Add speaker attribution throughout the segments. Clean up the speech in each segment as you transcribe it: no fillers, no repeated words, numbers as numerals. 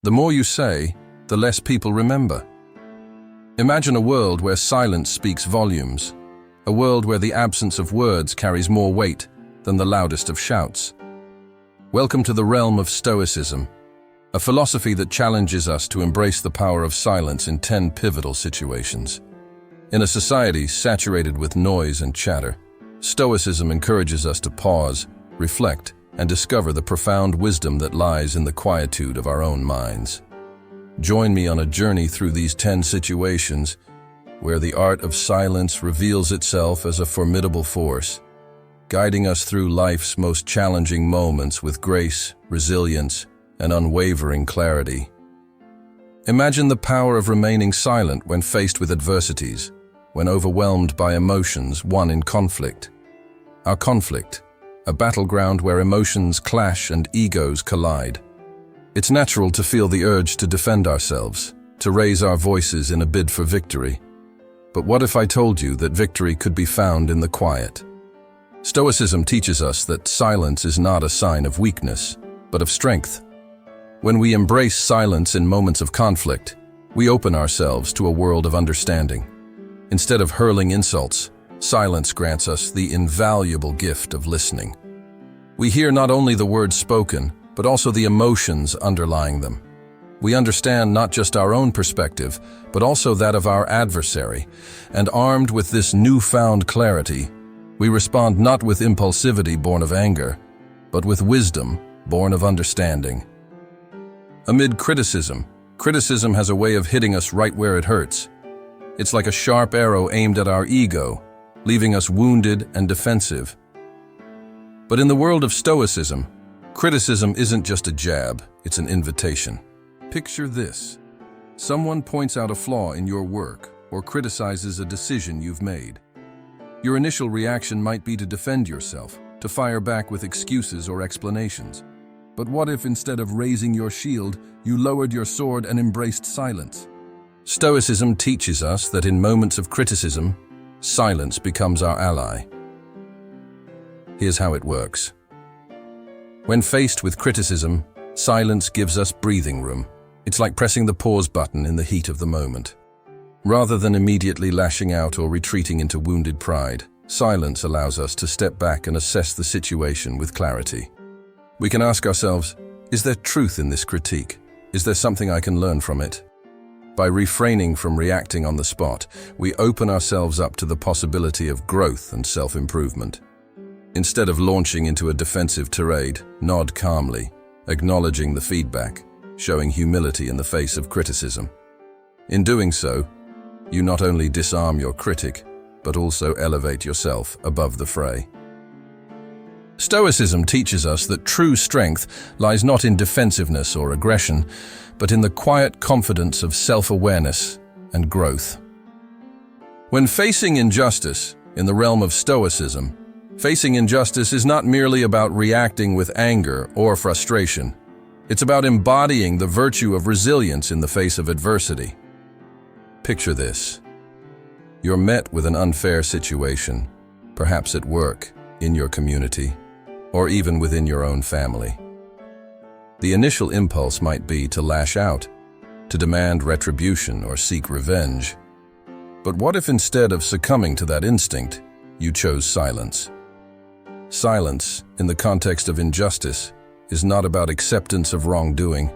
Speaker 1: The more you say, the less people remember. Imagine a world where silence speaks volumes, a world where the absence of words carries more weight than the loudest of shouts. Welcome to the realm of Stoicism, a philosophy that challenges us to embrace the power of silence in 10 pivotal situations. In a society saturated with noise and chatter, Stoicism encourages us to pause, reflect, and discover the profound wisdom that lies in the quietude of our own minds. Join me on a journey through these 10 situations where the art of silence reveals itself as a formidable force, guiding us through life's most challenging moments with grace, resilience, and unwavering clarity. Imagine the power of remaining silent when faced with adversities, when overwhelmed by emotions, one in conflict. Our conflict, a battleground where emotions clash and egos collide. It's natural to feel the urge to defend ourselves, to raise our voices in a bid for victory. But what if I told you that victory could be found in the quiet? Stoicism teaches us that silence is not a sign of weakness, but of strength. When we embrace silence in moments of conflict, we open ourselves to a world of understanding. Instead of hurling insults, silence grants us the invaluable gift of listening. We hear not only the words spoken, but also the emotions underlying them. We understand not just our own perspective, but also that of our adversary, and armed with this newfound clarity, we respond not with impulsivity born of anger, but with wisdom born of understanding. Amid criticism has a way of hitting us right where it hurts. It's like a sharp arrow aimed at our ego, leaving us wounded and defensive. But in the world of Stoicism, criticism isn't just a jab, it's an invitation. Picture this. Someone points out a flaw in your work or criticizes a decision you've made. Your initial reaction might be to defend yourself, to fire back with excuses or explanations. But what if instead of raising your shield, you lowered your sword and embraced silence? Stoicism teaches us that in moments of criticism, silence becomes our ally. Here's how it works. When faced with criticism, silence gives us breathing room. It's like pressing the pause button in the heat of the moment. Rather than immediately lashing out or retreating into wounded pride, silence allows us to step back and assess the situation with clarity. We can ask ourselves, is there truth in this critique? Is there something I can learn from it? By refraining from reacting on the spot, we open ourselves up to the possibility of growth and self-improvement. Instead of launching into a defensive tirade, nod calmly, acknowledging the feedback, showing humility in the face of criticism. In doing so, you not only disarm your critic, but also elevate yourself above the fray. Stoicism teaches us that true strength lies not in defensiveness or aggression, but in the quiet confidence of self-awareness and growth. When facing injustice, in the realm of Stoicism, facing injustice is not merely about reacting with anger or frustration. It's about embodying the virtue of resilience in the face of adversity. Picture this. You're met with an unfair situation, perhaps at work, in your community, or even within your own family. The initial impulse might be to lash out, to demand retribution or seek revenge. But what if instead of succumbing to that instinct, you chose silence? Silence, in the context of injustice, is not about acceptance of wrongdoing.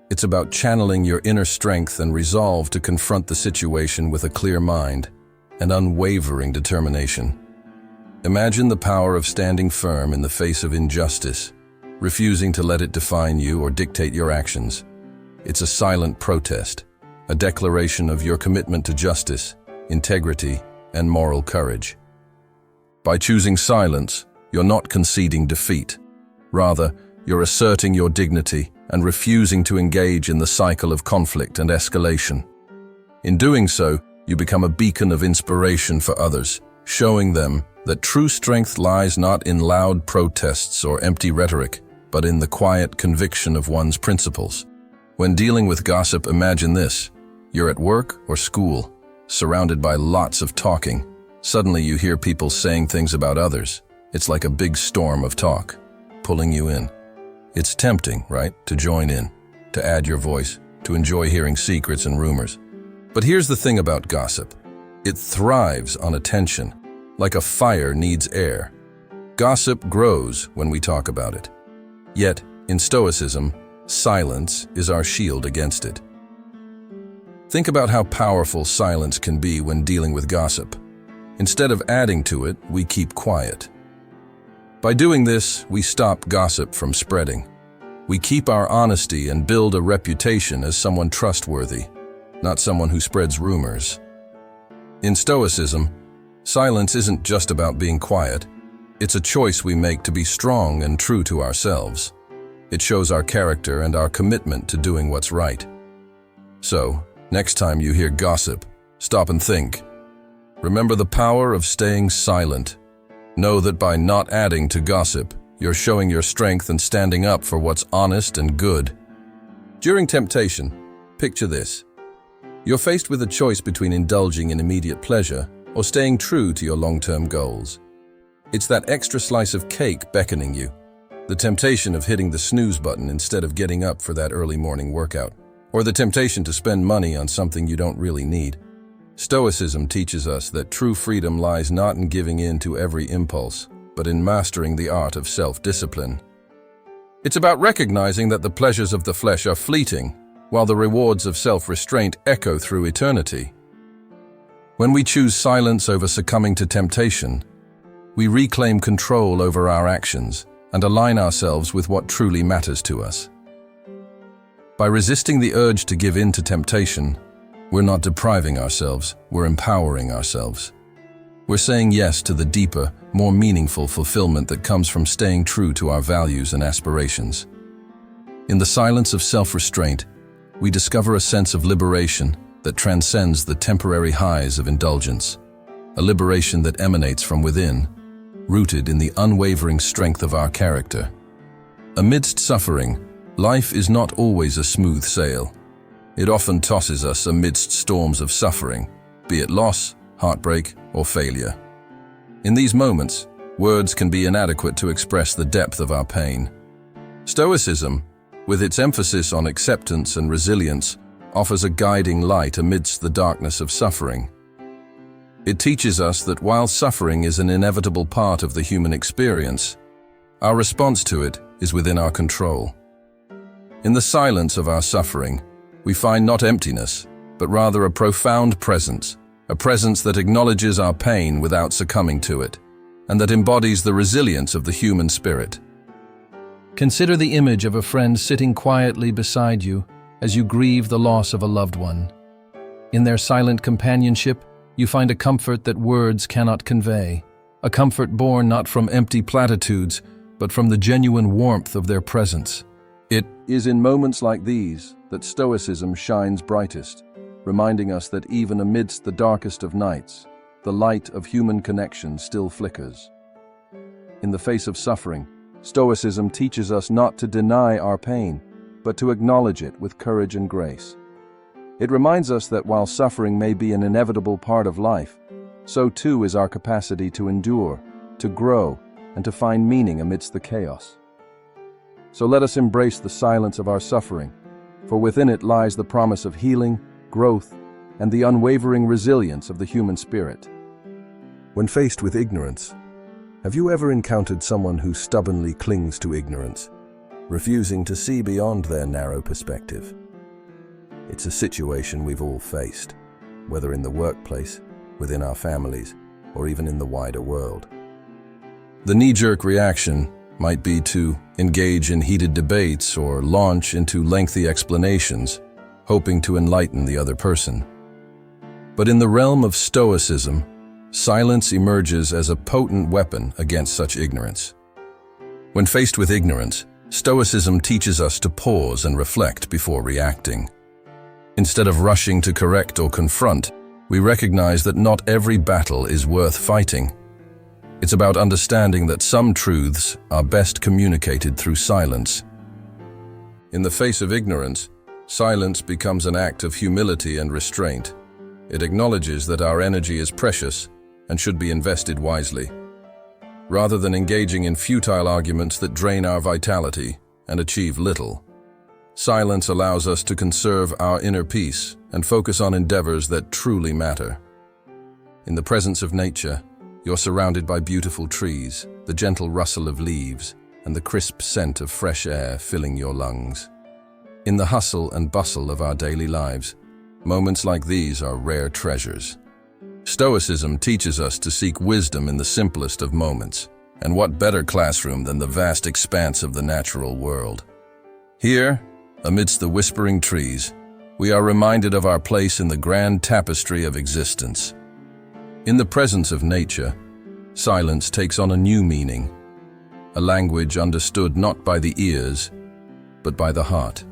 Speaker 1: It's about channeling your inner strength and resolve to confront the situation with a clear mind and unwavering determination. Imagine the power of standing firm in the face of injustice, refusing to let it define you or dictate your actions. It's a silent protest, a declaration of your commitment to justice, integrity, and moral courage. By choosing silence, you're not conceding defeat. Rather, you're asserting your dignity and refusing to engage in the cycle of conflict and escalation. In doing so, you become a beacon of inspiration for others, showing them that true strength lies not in loud protests or empty rhetoric, but in the quiet conviction of one's principles. When dealing with gossip, imagine this. You're at work or school, surrounded by lots of talking. Suddenly you hear people saying things about others. It's like a big storm of talk, pulling you in. It's tempting, right, to join in. to add your voice, to enjoy hearing secrets and rumors. But here's the thing about gossip. It thrives on attention, like a fire needs air. Gossip grows when we talk about it. Yet, in Stoicism, silence is our shield against it. Think about how powerful silence can be when dealing with gossip. Instead of adding to it, we keep quiet. By doing this, we stop gossip from spreading. We keep our honesty and build a reputation as someone trustworthy, not someone who spreads rumors. In Stoicism, silence isn't just about being quiet. It's a choice we make to be strong and true to ourselves. It shows our character and our commitment to doing what's right. So, next time you hear gossip, stop and think. Remember the power of staying silent. Know that by not adding to gossip, you're showing your strength and standing up for what's honest and good. During temptation, picture this. You're faced with a choice between indulging in immediate pleasure or staying true to your long-term goals. It's that extra slice of cake beckoning you, the temptation of hitting the snooze button instead of getting up for that early morning workout, or the temptation to spend money on something you don't really need. Stoicism teaches us that true freedom lies not in giving in to every impulse, but in mastering the art of self-discipline. It's about recognizing that the pleasures of the flesh are fleeting, while the rewards of self-restraint echo through eternity. When we choose silence over succumbing to temptation, we reclaim control over our actions and align ourselves with what truly matters to us. By resisting the urge to give in to temptation, we're not depriving ourselves, we're empowering ourselves. We're saying yes to the deeper, more meaningful fulfillment that comes from staying true to our values and aspirations. In the silence of self-restraint, we discover a sense of liberation that transcends the temporary highs of indulgence, a liberation that emanates from within, rooted in the unwavering strength of our character. Amidst suffering, life is not always a smooth sail. It often tosses us amidst storms of suffering, be it loss, heartbreak, or failure. In these moments, words can be inadequate to express the depth of our pain. Stoicism, with its emphasis on acceptance and resilience, offers a guiding light amidst the darkness of suffering. It teaches us that while suffering is an inevitable part of the human experience, our response to it is within our control. In the silence of our suffering, we find not emptiness, but rather a profound presence, a presence that acknowledges our pain without succumbing to it, and that embodies the resilience of the human spirit.
Speaker 2: Consider the image of a friend sitting quietly beside you as you grieve the loss of a loved one. In their silent companionship, you find a comfort that words cannot convey, a comfort born not from empty platitudes, but from the genuine warmth of their presence. It is in moments like these that Stoicism shines brightest, reminding us that even amidst the darkest of nights, the light of human connection still flickers. In the face of suffering, Stoicism teaches us not to deny our pain, but to acknowledge it with courage and grace. It reminds us that while suffering may be an inevitable part of life, so too is our capacity to endure, to grow, and to find meaning amidst the chaos. So let us embrace the silence of our suffering, for within it lies the promise of healing, growth, and the unwavering resilience of the human spirit.
Speaker 1: When faced with ignorance, have you ever encountered someone who stubbornly clings to ignorance, refusing to see beyond their narrow perspective? It's a situation we've all faced, whether in the workplace, within our families, or even in the wider world. The knee-jerk reaction might be to engage in heated debates or launch into lengthy explanations, hoping to enlighten the other person. But in the realm of Stoicism, silence emerges as a potent weapon against such ignorance. When faced with ignorance, Stoicism teaches us to pause and reflect before reacting. Instead of rushing to correct or confront, we recognize that not every battle is worth fighting. It's about understanding that some truths are best communicated through silence. In the face of ignorance, silence becomes an act of humility and restraint. It acknowledges that our energy is precious and should be invested wisely. Rather than engaging in futile arguments that drain our vitality and achieve little, Silence allows us to conserve our inner peace and focus on endeavors that truly matter. In the presence of nature, you're surrounded by beautiful trees, the gentle rustle of leaves, and the crisp scent of fresh air filling your lungs. In the hustle and bustle of our daily lives, moments like these are rare treasures. Stoicism teaches us to seek wisdom in the simplest of moments, and what better classroom than the vast expanse of the natural world? Here, amidst the whispering trees, we are reminded of our place in the grand tapestry of existence. In the presence of nature, silence takes on a new meaning, a language understood not by the ears, but by the heart.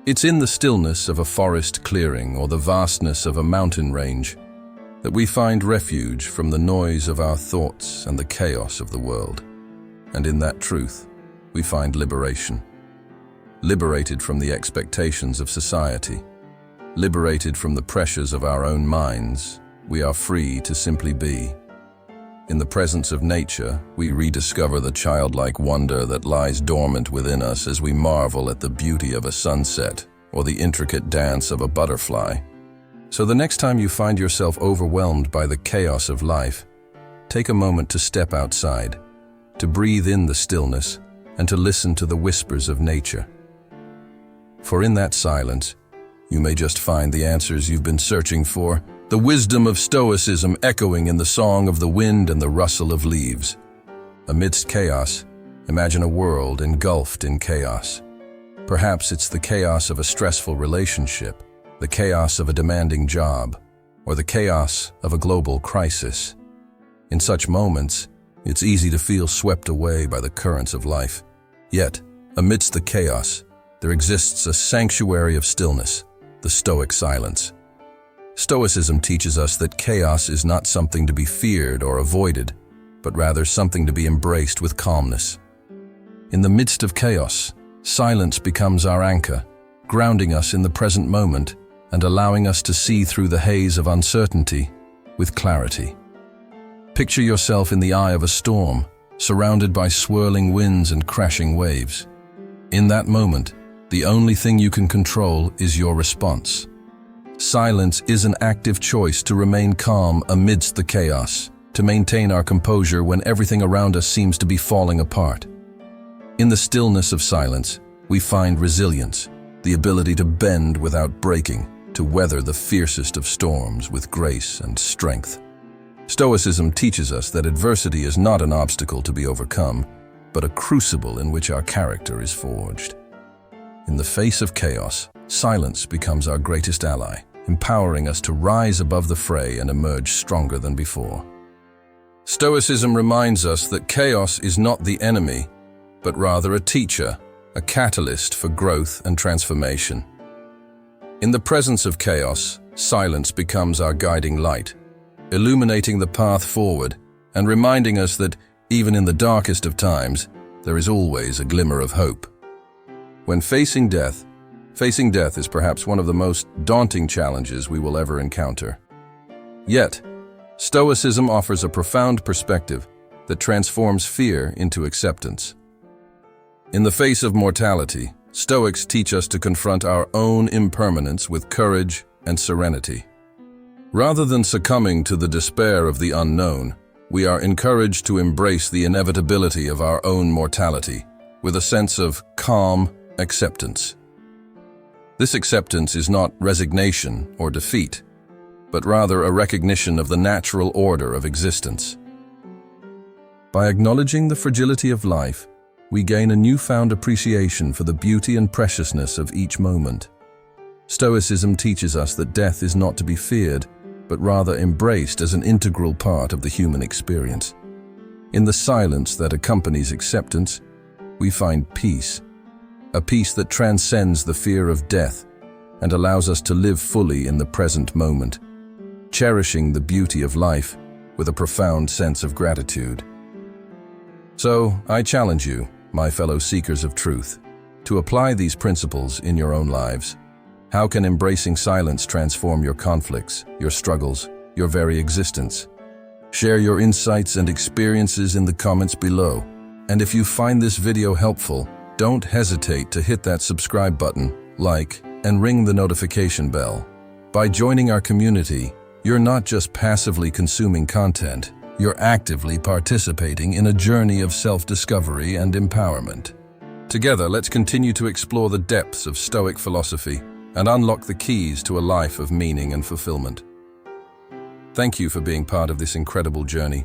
Speaker 1: It's in the stillness of a forest clearing or the vastness of a mountain range that we find refuge from the noise of our thoughts and the chaos of the world. And in that truth, we find liberation. Liberated from the expectations of society, liberated from the pressures of our own minds, we are free to simply be. In the presence of nature, we rediscover the childlike wonder that lies dormant within us as we marvel at the beauty of a sunset or the intricate dance of a butterfly. So the next time you find yourself overwhelmed by the chaos of life, take a moment to step outside, to breathe in the stillness, and to listen to the whispers of nature. For in that silence, you may just find the answers you've been searching for, the wisdom of Stoicism echoing in the song of the wind and the rustle of leaves. Amidst chaos, imagine a world engulfed in chaos. Perhaps it's the chaos of a stressful relationship, the chaos of a demanding job, or the chaos of a global crisis. In such moments, it's easy to feel swept away by the currents of life. Yet, amidst the chaos, there exists a sanctuary of stillness, the Stoic silence. Stoicism teaches us that chaos is not something to be feared or avoided, but rather something to be embraced with calmness. In the midst of chaos, silence becomes our anchor, grounding us in the present moment and allowing us to see through the haze of uncertainty with clarity. Picture yourself in the eye of a storm, surrounded by swirling winds and crashing waves. In that moment, the only thing you can control is your response. Silence is an active choice to remain calm amidst the chaos, to maintain our composure when everything around us seems to be falling apart. In the stillness of silence, we find resilience, the ability to bend without breaking, to weather the fiercest of storms with grace and strength. Stoicism teaches us that adversity is not an obstacle to be overcome, but a crucible in which our character is forged. In the face of chaos, silence becomes our greatest ally, empowering us to rise above the fray and emerge stronger than before. Stoicism reminds us that chaos is not the enemy, but rather a teacher, a catalyst for growth and transformation. In the presence of chaos, silence becomes our guiding light, illuminating the path forward and reminding us that, even in the darkest of times, there is always a glimmer of hope. When facing death is perhaps one of the most daunting challenges we will ever encounter. Yet, Stoicism offers a profound perspective that transforms fear into acceptance. In the face of mortality, Stoics teach us to confront our own impermanence with courage and serenity. Rather than succumbing to the despair of the unknown, we are encouraged to embrace the inevitability of our own mortality with a sense of calm acceptance. This acceptance is not resignation or defeat, but rather a recognition of the natural order of existence. By acknowledging the fragility of life, we gain a newfound appreciation for the beauty and preciousness of each moment. Stoicism teaches us that death is not to be feared, but rather embraced as an integral part of the human experience. In the silence that accompanies acceptance, we find peace, a peace that transcends the fear of death and allows us to live fully in the present moment, cherishing the beauty of life with a profound sense of gratitude. So, I challenge you, my fellow seekers of truth, to apply these principles in your own lives. How can embracing silence transform your conflicts, your struggles, your very existence? Share your insights and experiences in the comments below. And if you find this video helpful, Don't hesitate to hit that subscribe button, like, and ring the notification bell. By joining our community, you're not just passively consuming content, you're actively participating in a journey of self-discovery and empowerment. Together, let's continue to explore the depths of Stoic philosophy and unlock the keys to a life of meaning and fulfillment. Thank you for being part of this incredible journey.